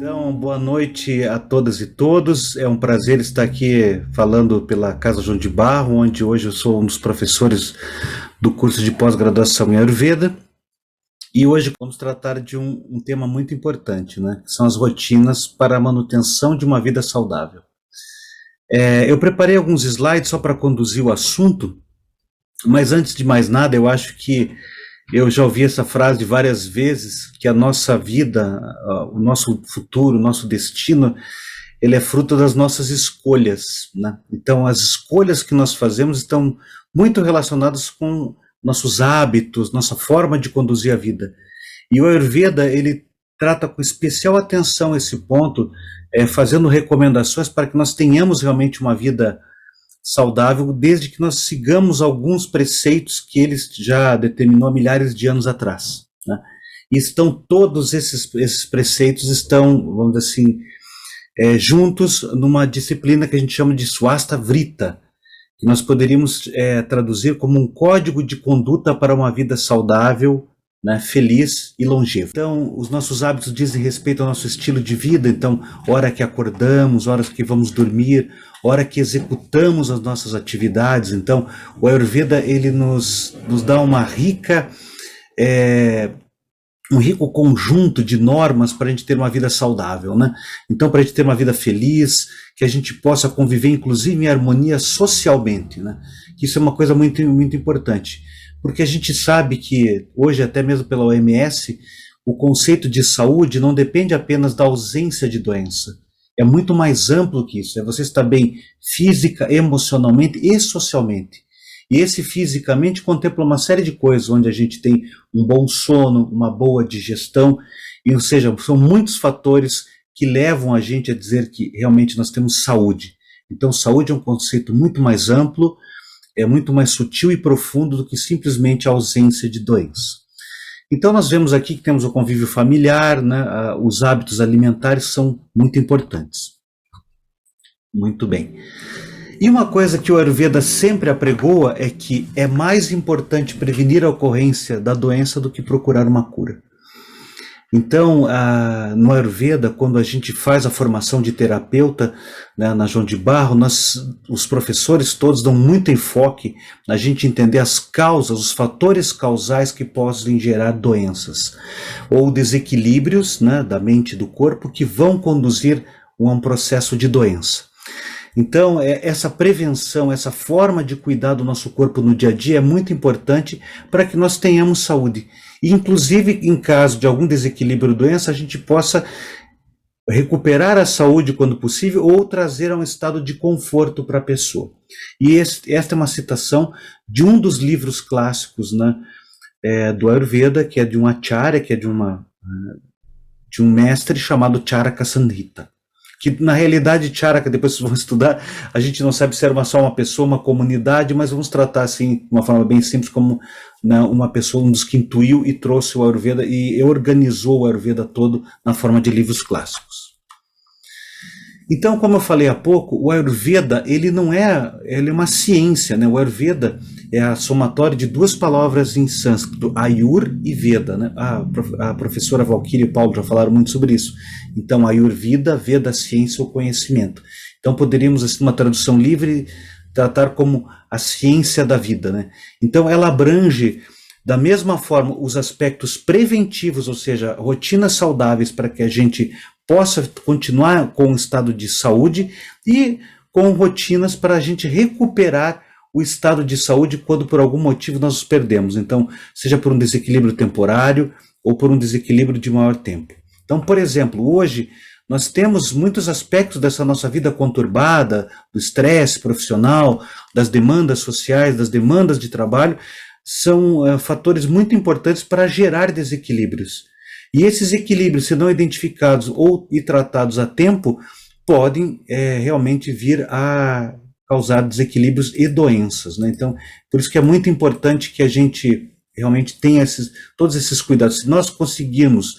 Então, boa noite a todas e todos. É um prazer estar aqui falando pela Casa João de Barro, onde hoje eu sou um dos professores do curso de pós-graduação em Ayurveda. E hoje vamos tratar de um tema muito importante, né? Que são as rotinas para a manutenção de uma vida saudável. Eu preparei alguns slides só para conduzir o assunto, mas antes de mais nada, eu acho que eu já ouvi essa frase várias vezes, que a nossa vida, o nosso futuro, o nosso destino, ele é fruto das nossas escolhas, né? Então, as escolhas que nós fazemos estão muito relacionadas com nossos hábitos, nossa forma de conduzir a vida. E o Ayurveda, ele trata com especial atenção esse ponto, fazendo recomendações para que nós tenhamos realmente uma vida saudável, desde que nós sigamos alguns preceitos que ele já determinou há milhares de anos atrás, né? E todos esses preceitos estão, vamos dizer assim, juntos numa disciplina que a gente chama de Swasta Vrita, que nós poderíamos traduzir como um código de conduta para uma vida saudável, né, feliz e longeva. Então, os nossos hábitos dizem respeito ao nosso estilo de vida. Então, hora que acordamos, horas que vamos dormir, hora que executamos as nossas atividades. Então, o Ayurveda, ele nos dá um rico conjunto de normas para a gente ter uma vida saudável, né? Então, para a gente ter uma vida feliz, que a gente possa conviver, inclusive, em harmonia socialmente, né? Que isso é uma coisa muito, muito importante. Porque a gente sabe que, hoje, até mesmo pela OMS, o conceito de saúde não depende apenas da ausência de doença. É muito mais amplo que isso. É você estar bem física, emocionalmente e socialmente. E esse fisicamente contempla uma série de coisas, onde a gente tem um bom sono, uma boa digestão, ou seja, são muitos fatores que levam a gente a dizer que realmente nós temos saúde. Então, saúde é um conceito muito mais amplo, é muito mais sutil e profundo do que simplesmente a ausência de doença. Então nós vemos aqui que temos o convívio familiar, né? Os hábitos alimentares são muito importantes. Muito bem. E uma coisa que o Ayurveda sempre apregoa é que é mais importante prevenir a ocorrência da doença do que procurar uma cura. Então, no Ayurveda, quando a gente faz a formação de terapeuta, né, na João de Barro, os professores todos dão muito enfoque na gente entender as causas, os fatores causais que possam gerar doenças, ou desequilíbrios, né, da mente e do corpo que vão conduzir a um processo de doença. Então, essa prevenção, essa forma de cuidar do nosso corpo no dia a dia é muito importante para que nós tenhamos saúde. E, inclusive, em caso de algum desequilíbrio ou doença, a gente possa recuperar a saúde quando possível ou trazer a um estado de conforto para a pessoa. E esta é uma citação de um dos livros clássicos, né, do Ayurveda, que é de um acharya, que é de um mestre chamado Charaka Samhita. Que na realidade Charaka, depois vocês vão estudar, a gente não sabe se era só uma pessoa, uma comunidade, mas vamos tratar assim, de uma forma bem simples, como, né, uma pessoa, um dos que intuiu e trouxe o Ayurveda e organizou o Ayurveda todo na forma de livros clássicos. Então, como eu falei há pouco, o Ayurveda, ele é uma ciência, né? O Ayurveda é a somatória de duas palavras em sânscrito, Ayur e Veda, né? A professora Valquíria e o Paulo já falaram muito sobre isso. Então, Ayurveda, Veda, ciência ou conhecimento. Então, poderíamos, assim, uma tradução livre, tratar como a ciência da vida, né? Então, ela abrange, da mesma forma, os aspectos preventivos, ou seja, rotinas saudáveis para que a gente possa continuar com um estado de saúde e com rotinas para a gente recuperar o estado de saúde quando por algum motivo nós os perdemos. Então, seja por um desequilíbrio temporário ou por um desequilíbrio de maior tempo. Então, por exemplo, hoje nós temos muitos aspectos dessa nossa vida conturbada, do estresse profissional, das demandas sociais, das demandas de trabalho, são fatores muito importantes para gerar desequilíbrios. E esses equilíbrios, se não identificados e tratados a tempo, podem realmente vir a causar desequilíbrios e doenças, né? Então, por isso que é muito importante que a gente realmente tenha todos esses cuidados. Se nós conseguirmos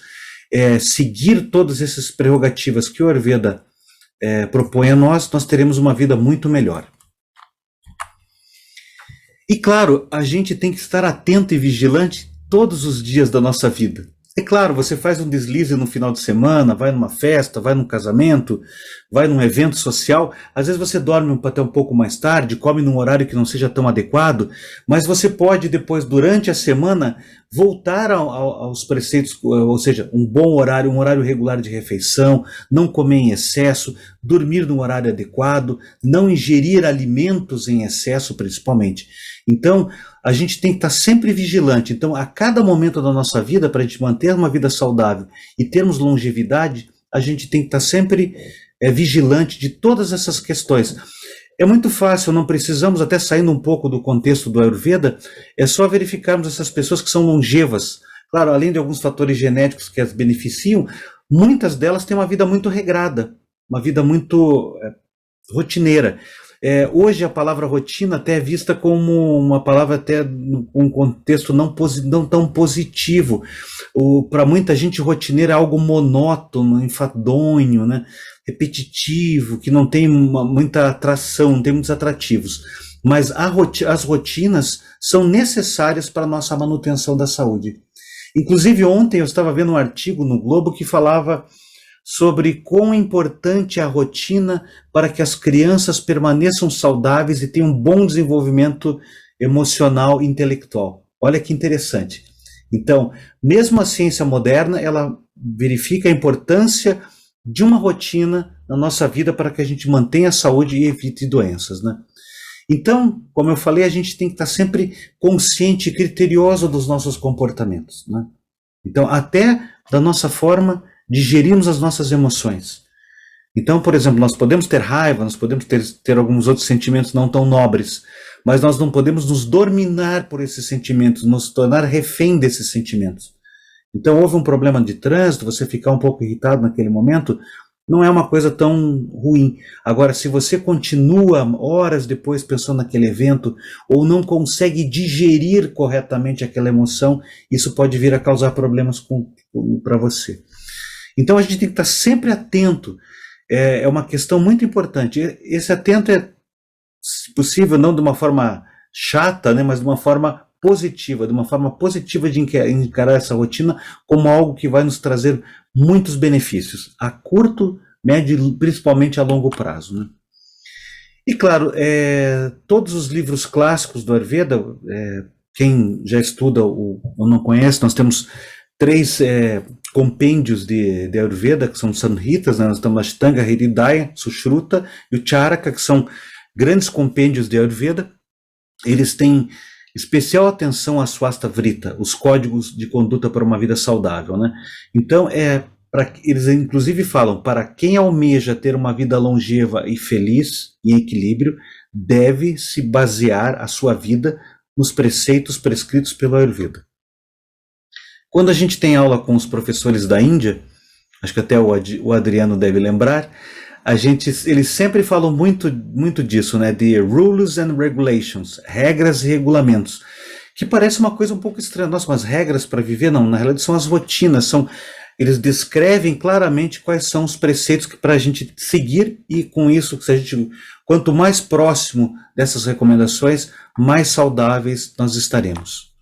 seguir todas essas prerrogativas que o Ayurveda propõe a nós teremos uma vida muito melhor. E claro, a gente tem que estar atento e vigilante todos os dias da nossa vida. É claro, você faz um deslize no final de semana, vai numa festa, vai num casamento, vai num evento social, às vezes você dorme até um pouco mais tarde, come num horário que não seja tão adequado, mas você pode depois, durante a semana, voltar aos preceitos, ou seja, um horário regular de refeição, não comer em excesso, dormir num horário adequado, não ingerir alimentos em excesso, principalmente. Então, a gente tem que estar sempre vigilante. Então, a cada momento da nossa vida, para a gente manter uma vida saudável e termos longevidade, a gente tem que estar sempre vigilante de todas essas questões. É muito fácil, não precisamos, até saindo um pouco do contexto do Ayurveda, é só verificarmos essas pessoas que são longevas. Claro, além de alguns fatores genéticos que as beneficiam, muitas delas têm uma vida muito regrada, uma vida muito rotineira. Hoje a palavra rotina até é vista como uma palavra até um contexto não tão positivo. Para muita gente, rotineiro é algo monótono, enfadonho, né? Repetitivo, que não tem muita atração, não tem muitos atrativos. Mas as rotinas são necessárias para a nossa manutenção da saúde. Inclusive ontem eu estava vendo um artigo no Globo que falava sobre quão importante é a rotina para que as crianças permaneçam saudáveis e tenham um bom desenvolvimento emocional e intelectual. Olha que interessante. Então, mesmo a ciência moderna, ela verifica a importância de uma rotina na nossa vida para que a gente mantenha a saúde e evite doenças, né? Então, como eu falei, a gente tem que estar sempre consciente e criterioso dos nossos comportamentos, né? Então, até da nossa forma de gerirmos as nossas emoções. Então, por exemplo, nós podemos ter raiva, nós podemos ter alguns outros sentimentos não tão nobres, mas nós não podemos nos dominar por esses sentimentos, nos tornar refém desses sentimentos. Então, houve um problema de trânsito, você ficar um pouco irritado naquele momento, não é uma coisa tão ruim. Agora, se você continua horas depois pensando naquele evento, ou não consegue digerir corretamente aquela emoção, isso pode vir a causar problemas para você. Então a gente tem que estar sempre atento, é uma questão muito importante. Esse atento é, se possível, não de uma forma chata, né, mas de uma forma positiva de encarar essa rotina como algo que vai nos trazer muitos benefícios, a curto, médio e principalmente a longo prazo, né? E claro, todos os livros clássicos do Ayurveda, quem já estuda ou não conhece, nós temos 3 compêndios de Ayurveda, que são Samhitas, né? Nós temos Ashtanga, Hridaya, Sushruta e o Charaka, que são grandes compêndios de Ayurveda. Eles têm especial atenção à Swasta Vrita, os códigos de conduta para uma vida saudável, né? Então, eles inclusive falam, para quem almeja ter uma vida longeva e feliz, em equilíbrio, deve se basear a sua vida nos preceitos prescritos pelo Ayurveda. Quando a gente tem aula com os professores da Índia, acho que até o Adriano deve lembrar, eles sempre falam muito disso, né? De rules and regulations, regras e regulamentos, que parece uma coisa um pouco estranha. Nossa, mas regras para viver? Não, na realidade são as rotinas, eles descrevem claramente quais são os preceitos para a gente seguir, e com isso, quanto mais próximo dessas recomendações, mais saudáveis nós estaremos.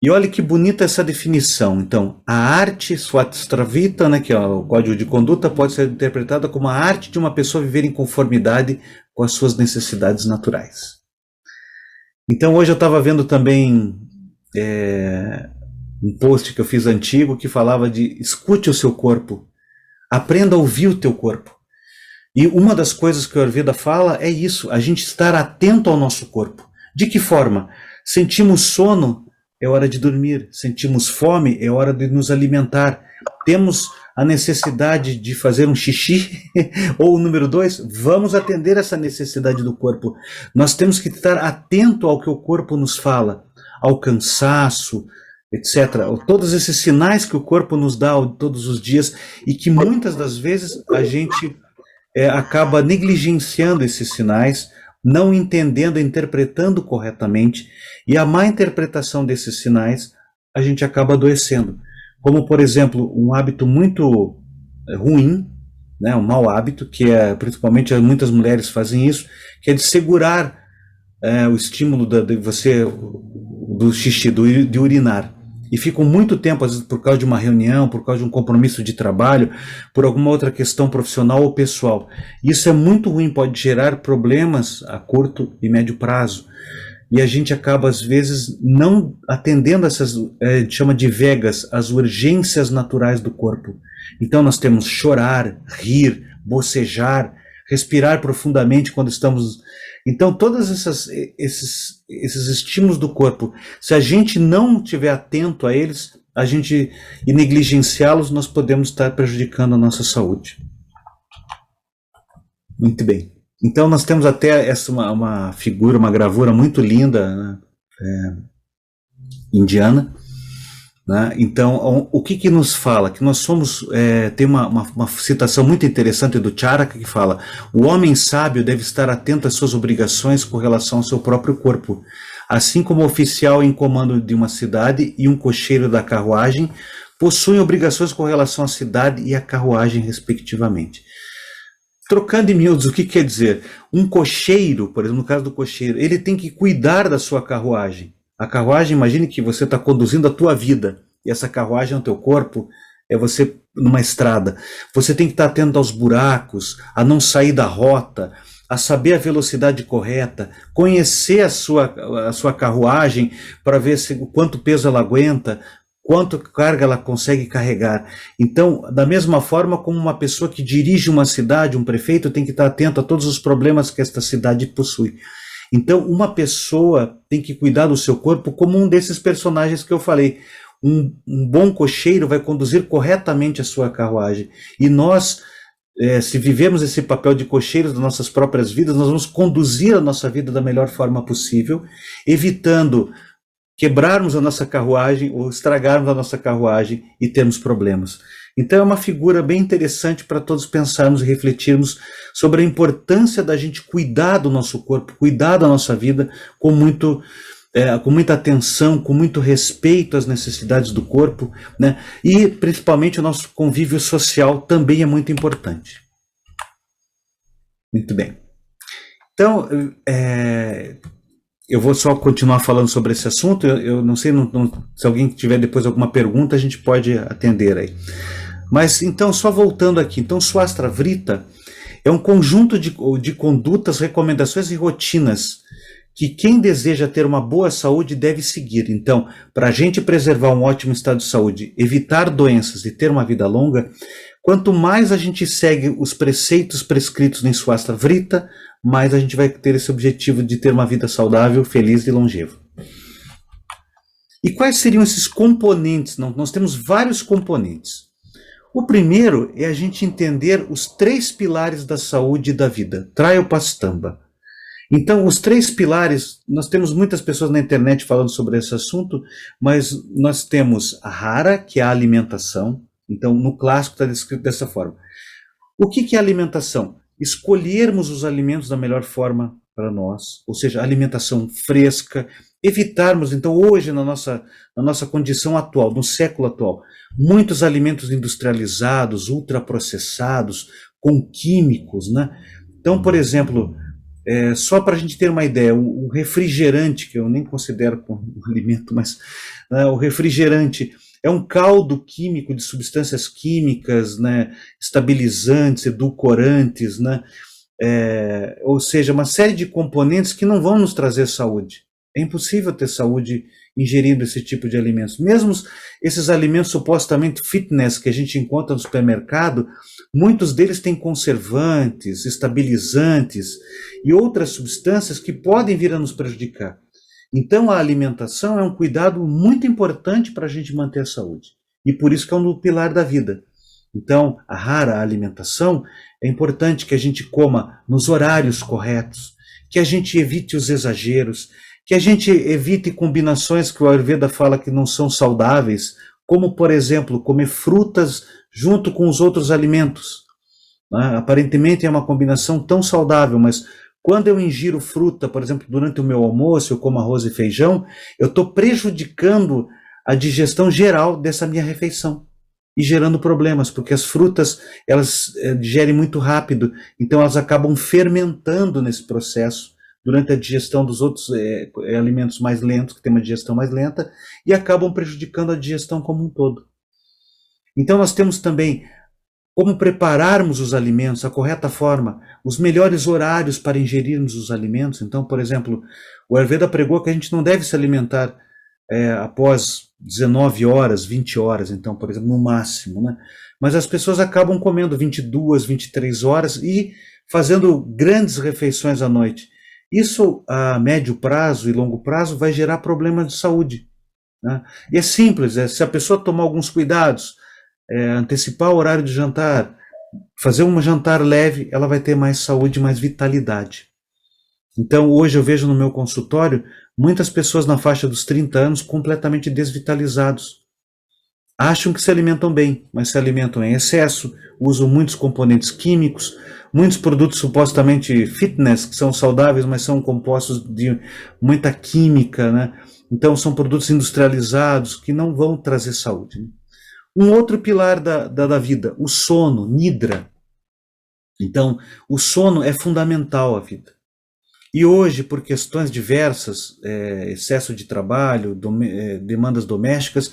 E olha que bonita essa definição. Então, a arte Swastravita, né, que é o código de conduta, pode ser interpretada como a arte de uma pessoa viver em conformidade com as suas necessidades naturais. Então, hoje eu estava vendo também um post que eu fiz antigo que falava de escute o seu corpo, aprenda a ouvir o teu corpo. E uma das coisas que o Ayurveda fala é isso, a gente estar atento ao nosso corpo. De que forma? Sentimos sono? É hora de dormir. Sentimos fome? É hora de nos alimentar. Temos a necessidade de fazer um xixi? Ou o número 2, vamos atender essa necessidade do corpo. Nós temos que estar atento ao que o corpo nos fala, ao cansaço, etc. Todos esses sinais que o corpo nos dá todos os dias e que muitas das vezes a gente acaba negligenciando esses sinais, não entendendo, interpretando corretamente, e a má interpretação desses sinais, a gente acaba adoecendo. Como, por exemplo, um hábito muito ruim, né, um mau hábito, que principalmente muitas mulheres fazem isso, que é de segurar o estímulo do xixi, de urinar. e ficam muito tempo, às vezes por causa de uma reunião, por causa de um compromisso de trabalho, por alguma outra questão profissional ou pessoal. Isso é muito ruim, pode gerar problemas a curto e médio prazo. E a gente acaba, às vezes, não atendendo essas, a gente chama de vegas, as urgências naturais do corpo. Então nós temos chorar, rir, bocejar, respirar profundamente quando estamos. Então todos esses estímulos do corpo, se a gente não estiver atento a eles, a gente e negligenciá-los, nós podemos estar prejudicando a nossa saúde. Muito bem. Então nós temos até essa uma figura, uma gravura muito linda, né, indiana, né? Então o que nos fala? Que nós somos, tem uma citação muito interessante do Charaka que fala: o homem sábio deve estar atento às suas obrigações com relação ao seu próprio corpo, assim como o oficial em comando de uma cidade e um cocheiro da carruagem possuem obrigações com relação à cidade e à carruagem respectivamente. Trocando em miúdos, o que quer dizer? Um cocheiro, por exemplo, no caso do cocheiro, ele tem que cuidar da sua carruagem. A carruagem, imagine que você está conduzindo a tua vida, e essa carruagem é o teu corpo, é você numa estrada. Você tem que estar atento aos buracos, a não sair da rota, a saber a velocidade correta, conhecer a sua carruagem para ver o quanto peso ela aguenta, quanto carga ela consegue carregar. Então, da mesma forma como uma pessoa que dirige uma cidade, um prefeito, tem que estar atento a todos os problemas que esta cidade possui. Então, uma pessoa tem que cuidar do seu corpo como um desses personagens que eu falei. Um bom cocheiro vai conduzir corretamente a sua carruagem. E nós, se vivemos esse papel de cocheiros das nossas próprias vidas, nós vamos conduzir a nossa vida da melhor forma possível, evitando quebrarmos a nossa carruagem ou estragarmos a nossa carruagem e termos problemas. Então é uma figura bem interessante para todos pensarmos e refletirmos sobre a importância da gente cuidar do nosso corpo, cuidar da nossa vida com muita atenção, com muito respeito às necessidades do corpo, né? E principalmente o nosso convívio social também é muito importante. Muito bem. Então, eu vou só continuar falando sobre esse assunto. Eu não sei se alguém tiver depois alguma pergunta, a gente pode atender aí. Mas então, só voltando aqui. Então, Swastra Vrita é um conjunto de condutas, recomendações e rotinas que quem deseja ter uma boa saúde deve seguir. Então, para a gente preservar um ótimo estado de saúde, evitar doenças e ter uma vida longa, quanto mais a gente segue os preceitos prescritos em Swastra Vrita, mais a gente vai ter esse objetivo de ter uma vida saudável, feliz e longeva. E quais seriam esses componentes? Nós temos vários componentes. O primeiro é a gente entender os 3 pilares da saúde e da vida, Trayopastamba. Então, os 3 pilares, nós temos muitas pessoas na internet falando sobre esse assunto, mas nós temos a Hara, que é a alimentação. Então, no clássico está descrito dessa forma. O que é alimentação? Escolhermos os alimentos da melhor forma para nós, ou seja, alimentação fresca, evitarmos, então, hoje, na nossa condição atual, no século atual, muitos alimentos industrializados, ultraprocessados, com químicos, né? Então, por exemplo, só para a gente ter uma ideia, o refrigerante, que eu nem considero como um alimento, mas o refrigerante é um caldo químico de substâncias químicas, né, estabilizantes, edulcorantes, né, ou seja, uma série de componentes que não vão nos trazer saúde. É impossível ter saúde ingerindo esse tipo de alimentos. Mesmo esses alimentos supostamente fitness que a gente encontra no supermercado, muitos deles têm conservantes, estabilizantes e outras substâncias que podem vir a nos prejudicar. Então a alimentação é um cuidado muito importante para a gente manter a saúde. E por isso que é um pilar da vida. Então, a rara alimentação, é importante que a gente coma nos horários corretos, que a gente evite os exageros, que a gente evite combinações que o Ayurveda fala que não são saudáveis, como, por exemplo, comer frutas junto com os outros alimentos. Aparentemente é uma combinação tão saudável, mas quando eu ingiro fruta, por exemplo, durante o meu almoço, eu como arroz e feijão, eu estou prejudicando a digestão geral dessa minha refeição e gerando problemas, porque as frutas, elas digerem muito rápido, então elas acabam fermentando nesse processo durante a digestão dos outros alimentos mais lentos, que tem uma digestão mais lenta, e acabam prejudicando a digestão como um todo. Então nós temos também como prepararmos os alimentos, a correta forma, os melhores horários para ingerirmos os alimentos. Então, por exemplo, o Ayurveda pregou que a gente não deve se alimentar após 19 horas, 20 horas, então, por exemplo, no máximo, né? Mas as pessoas acabam comendo 22, 23 horas e fazendo grandes refeições à noite. Isso, a médio prazo e longo prazo, vai gerar problemas de saúde, né? E é simples, se a pessoa tomar alguns cuidados, antecipar o horário de jantar, fazer um jantar leve, ela vai ter mais saúde, mais vitalidade. Então, hoje eu vejo no meu consultório muitas pessoas na faixa dos 30 anos completamente desvitalizados. Acham que se alimentam bem, mas se alimentam em excesso, usam muitos componentes químicos, muitos produtos supostamente fitness, que são saudáveis, mas são compostos de muita química, né? Então, são produtos industrializados que não vão trazer saúde, né? Um outro pilar da vida, o sono, nidra. Então, o sono é fundamental à vida. E hoje, por questões diversas, excesso de trabalho, demandas domésticas,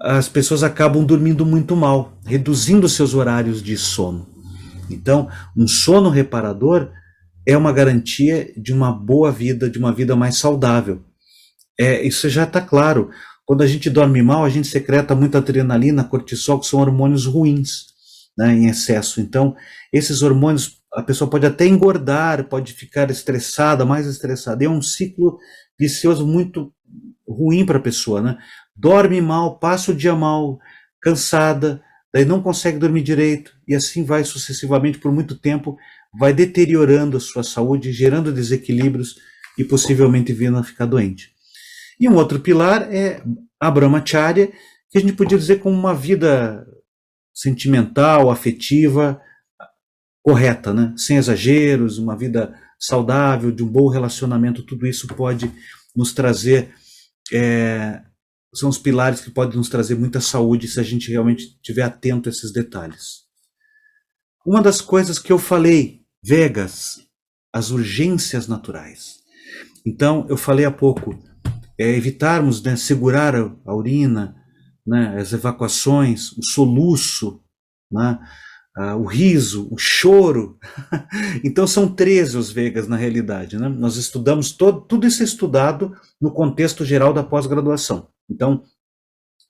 as pessoas acabam dormindo muito mal, reduzindo seus horários de sono. Então, um sono reparador é uma garantia de uma boa vida, de uma vida mais saudável. Isso já está claro. Quando a gente dorme mal, a gente secreta muita adrenalina, cortisol, que são hormônios ruins, né, em excesso. Então, esses hormônios, a pessoa pode até engordar, pode ficar estressada, mais estressada. É um ciclo vicioso muito ruim para a pessoa, né? Dorme mal, passa o dia mal, cansada, daí não consegue dormir direito, e assim vai sucessivamente por muito tempo, vai deteriorando a sua saúde, gerando desequilíbrios e possivelmente vindo a ficar doente. E um outro pilar é a brahmacharya, que a gente podia dizer como uma vida sentimental, afetiva, correta, né? Sem exageros, uma vida saudável, de um bom relacionamento, tudo isso pode nos trazer, são os pilares que podem nos trazer muita saúde se a gente realmente estiver atento a esses detalhes. Uma das coisas que eu falei, Vegas, as urgências naturais. Então, eu falei há pouco, evitarmos, né, segurar a urina, né, as evacuações, o soluço, né, o riso, o choro. Então são 13 os Vegas na realidade, né? Nós estudamos, tudo isso é estudado no contexto geral da pós-graduação. Então,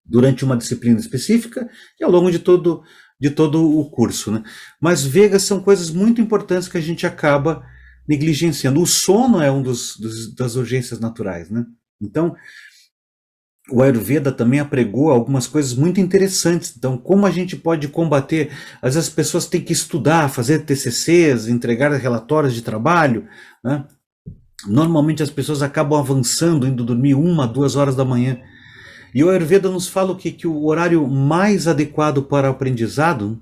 durante uma disciplina específica e ao longo de todo o curso, né? Mas Vegas são coisas muito importantes que a gente acaba negligenciando. O sono é um das urgências naturais, né? Então, o Ayurveda também apregou algumas coisas muito interessantes. Então, como a gente pode combater? Às vezes as pessoas têm que estudar, fazer TCCs, entregar relatórios de trabalho, né? Normalmente as pessoas acabam avançando, indo dormir 1, 2 horas da manhã. E o Ayurveda nos fala que o horário mais adequado para o aprendizado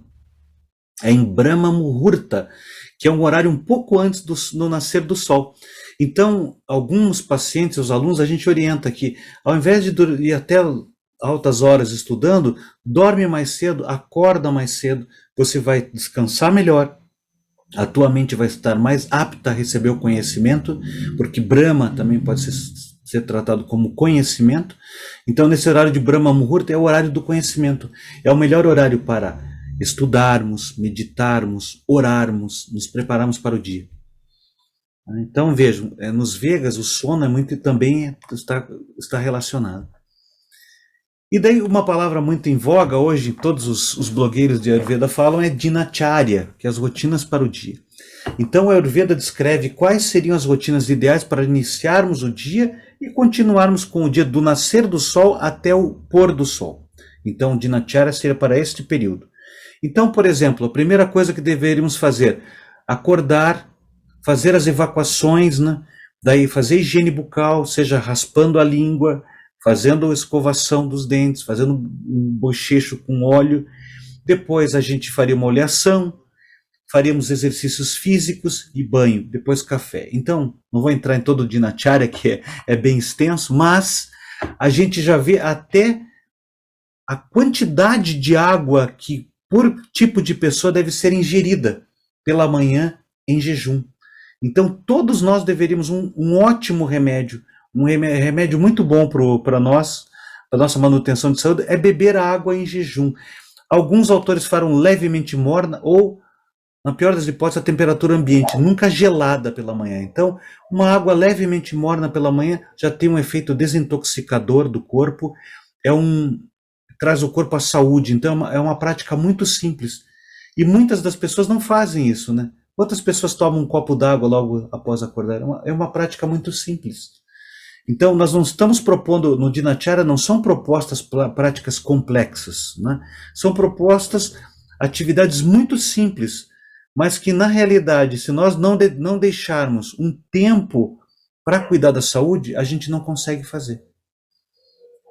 é em Brahma Muhurta, que é um horário um pouco antes do nascer do sol. Então, alguns pacientes, os alunos, a gente orienta que, ao invés de ir até altas horas estudando, dorme mais cedo, acorda mais cedo, você vai descansar melhor, a tua mente vai estar mais apta a receber o conhecimento, porque Brahma também pode ser tratado como conhecimento. Então, nesse horário de Brahma Muhurta é o horário do conhecimento, é o melhor horário para estudarmos, meditarmos, orarmos, nos prepararmos para o dia. Então vejam, nos Vegas o sono é muito também está relacionado. E daí uma palavra muito em voga hoje, todos os blogueiros de Ayurveda falam, é Dinacharya, que é as rotinas para o dia. Então a Ayurveda descreve quais seriam as rotinas ideais para iniciarmos o dia e continuarmos com o dia do nascer do sol até o pôr do sol. Então Dinacharya seria para este período. Então, por exemplo, a primeira coisa que deveríamos fazer, acordar, fazer as evacuações, né? Daí fazer higiene bucal, seja raspando a língua, fazendo a escovação dos dentes, fazendo um bochecho com óleo. Depois a gente faria uma oleação, faríamos exercícios físicos e banho, depois café. Então, não vou entrar em todo o Dinacharya, que é bem extenso, mas a gente já vê até a quantidade de água que por tipo de pessoa deve ser ingerida pela manhã em jejum. Então, todos nós deveríamos um ótimo remédio, remédio muito bom para nós, para nossa manutenção de saúde, é beber água em jejum. Alguns autores falam levemente morna ou, na pior das hipóteses, a temperatura ambiente, nunca gelada pela manhã. Então, uma água levemente morna pela manhã já tem um efeito desintoxicador do corpo, traz o corpo à saúde. Então, é uma prática muito simples. E muitas das pessoas não fazem isso, né? Quantas pessoas tomam um copo d'água logo após acordar? É uma prática muito simples. Então, nós não estamos propondo, no Dinacharya, não são propostas práticas complexas, né? São propostas atividades muito simples, mas que, na realidade, se nós não deixarmos um tempo para cuidar da saúde, a gente não consegue fazer.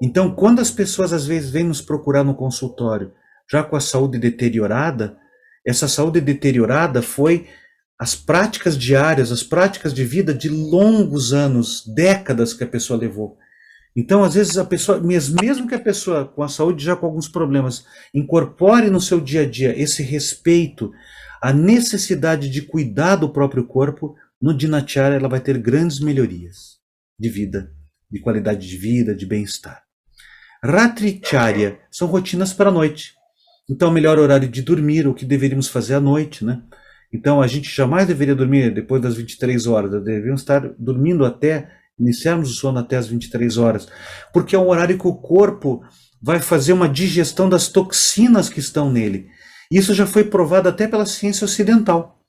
Então, quando as pessoas, às vezes, vêm nos procurar no consultório, já com a saúde deteriorada, essa saúde deteriorada foi as práticas diárias, as práticas de vida de longos anos, décadas que a pessoa levou. Então, às vezes, a pessoa, mesmo que a pessoa com a saúde já com alguns problemas, incorpore no seu dia a dia esse respeito, a necessidade de cuidar do próprio corpo, no Dinacharya ela vai ter grandes melhorias de vida, de qualidade de vida, de bem-estar. Ratricharya são rotinas para a noite. Então, o melhor horário de dormir, o que deveríamos fazer à noite, né? Então, a gente jamais deveria dormir depois das 23 horas, deveríamos estar dormindo iniciarmos o sono até as 23 horas, porque é um horário que o corpo vai fazer uma digestão das toxinas que estão nele. Isso já foi provado até pela ciência ocidental.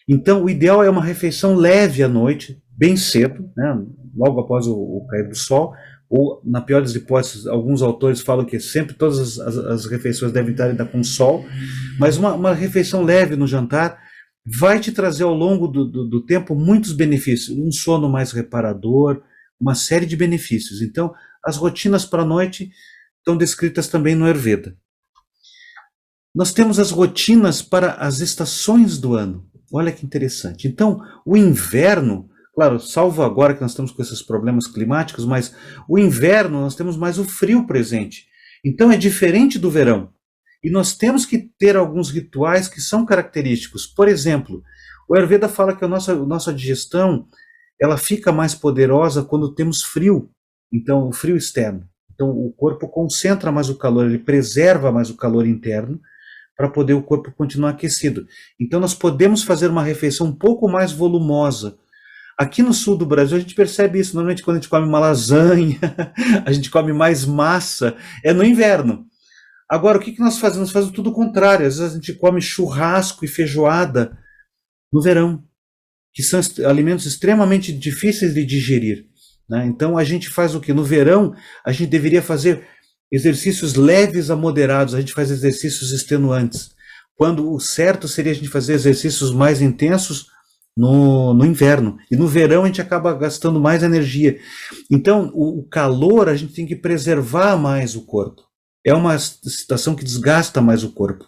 Então, o ideal é uma refeição leve à noite, bem cedo, né? Logo após o cair do sol, ou, na pior das hipóteses, alguns autores falam que sempre todas as refeições devem estar ainda com sol, mas uma refeição leve no jantar vai te trazer ao longo do tempo muitos benefícios, um sono mais reparador, uma série de benefícios. Então, as rotinas para a noite estão descritas também no Ayurveda. Nós temos as rotinas para as estações do ano. Olha que interessante. Então, o inverno, claro, salvo agora que nós estamos com esses problemas climáticos, mas o inverno nós temos mais o frio presente. Então é diferente do verão. E nós temos que ter alguns rituais que são característicos. Por exemplo, o Ayurveda fala que a nossa digestão ela fica mais poderosa quando temos frio. Então, o frio externo. Então, o corpo concentra mais o calor, ele preserva mais o calor interno para poder o corpo continuar aquecido. Então, nós podemos fazer uma refeição um pouco mais volumosa. Aqui no sul do Brasil, a gente percebe isso. Normalmente, quando a gente come uma lasanha, a gente come mais massa, é no inverno. Agora, o que nós fazemos? Nós fazemos tudo o contrário. Às vezes, a gente come churrasco e feijoada no verão, que são alimentos extremamente difíceis de digerir, né? Então, a gente faz o quê? No verão, a gente deveria fazer exercícios leves a moderados, a gente faz exercícios extenuantes. Quando o certo seria a gente fazer exercícios mais intensos no inverno. E no verão a gente acaba gastando mais energia. Então, o calor, a gente tem que preservar mais o corpo. É uma situação que desgasta mais o corpo.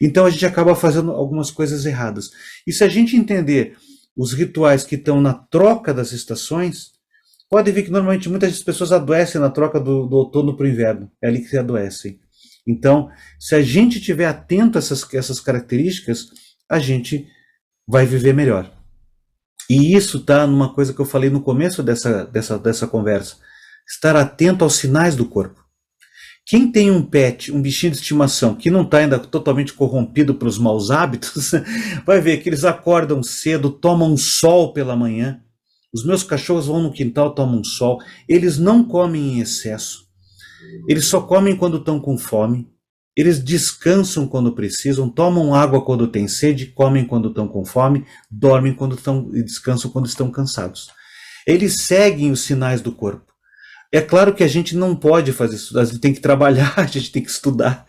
Então, a gente acaba fazendo algumas coisas erradas. E se a gente entender os rituais que estão na troca das estações, pode ver que normalmente muitas pessoas adoecem na troca do outono para o inverno. É ali que se adoecem. Então, se a gente estiver atento a essas características, a gente vai viver melhor. E isso está numa coisa que eu falei no começo dessa conversa. Estar atento aos sinais do corpo. Quem tem um pet, um bichinho de estimação, que não está ainda totalmente corrompido pelos maus hábitos, vai ver que eles acordam cedo, tomam sol pela manhã. Os meus cachorros vão no quintal, tomam sol. Eles não comem em excesso. Eles só comem quando estão com fome. Eles descansam quando precisam, tomam água quando têm sede, comem quando estão com fome, dormem quando estão e descansam quando estão cansados. Eles seguem os sinais do corpo. É claro que a gente não pode fazer isso, a gente tem que trabalhar, a gente tem que estudar,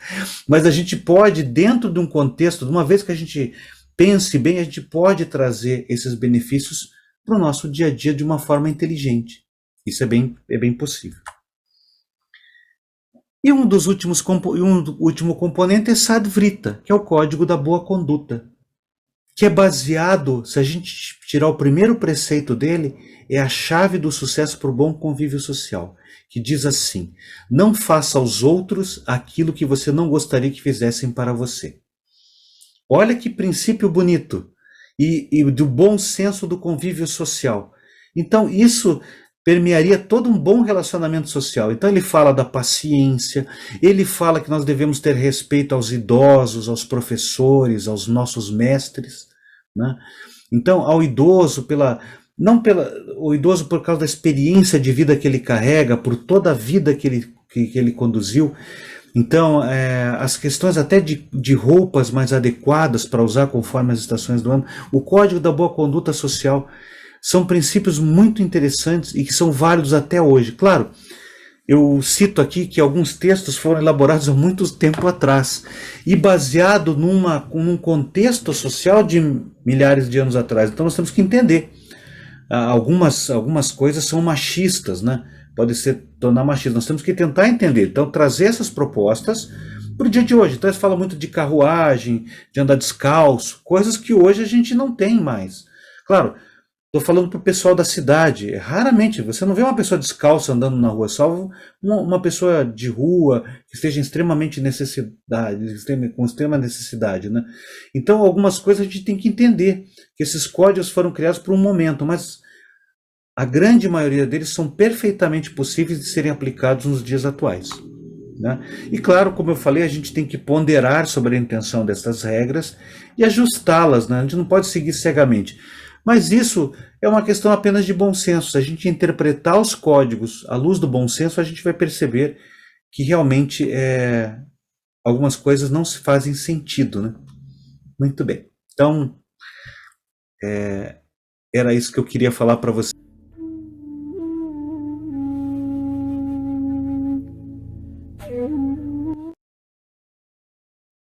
mas a gente pode, dentro de um contexto, uma vez que a gente pense bem, a gente pode trazer esses benefícios para o nosso dia a dia de uma forma inteligente. Isso é bem possível. E um último componente é Sadvrita, que é o código da boa conduta, que é baseado, se a gente tirar o primeiro preceito dele, é a chave do sucesso para o bom convívio social, que diz assim: não faça aos outros aquilo que você não gostaria que fizessem para você. Olha que princípio bonito. e do bom senso do convívio social. Então, isso permearia todo um bom relacionamento social. Então, ele fala da paciência, ele fala que nós devemos ter respeito aos idosos, aos professores, aos nossos mestres, né? Então, ao idoso, não pela, o idoso por causa da experiência de vida que ele carrega, por toda a vida que ele conduziu. Então, as questões até de roupas mais adequadas para usar conforme as estações do ano, o Código da Boa Conduta Social, são princípios muito interessantes e que são válidos até hoje. Claro, eu cito aqui que alguns textos foram elaborados há muito tempo atrás e baseado num contexto social de milhares de anos atrás. Então nós temos que entender. Algumas coisas são machistas, né? Pode ser tornar machista. Nós temos que tentar entender. Então trazer essas propostas para o dia de hoje. Então eles falam muito de carruagem, de andar descalço, coisas que hoje a gente não tem mais. Claro, estou falando para o pessoal da cidade. Raramente você não vê uma pessoa descalça andando na rua, salvo uma pessoa de rua que esteja extremamente com extrema necessidade, né? Então, algumas coisas a gente tem que entender que esses códigos foram criados por um momento, mas a grande maioria deles são perfeitamente possíveis de serem aplicados nos dias atuais, né? E claro, como eu falei, a gente tem que ponderar sobre a intenção dessas regras e ajustá-las, né? A gente não pode seguir cegamente. Mas isso é uma questão apenas de bom senso. Se a gente interpretar os códigos à luz do bom senso, a gente vai perceber que realmente algumas coisas não se fazem sentido, né? Muito bem. Então, era isso que eu queria falar para você.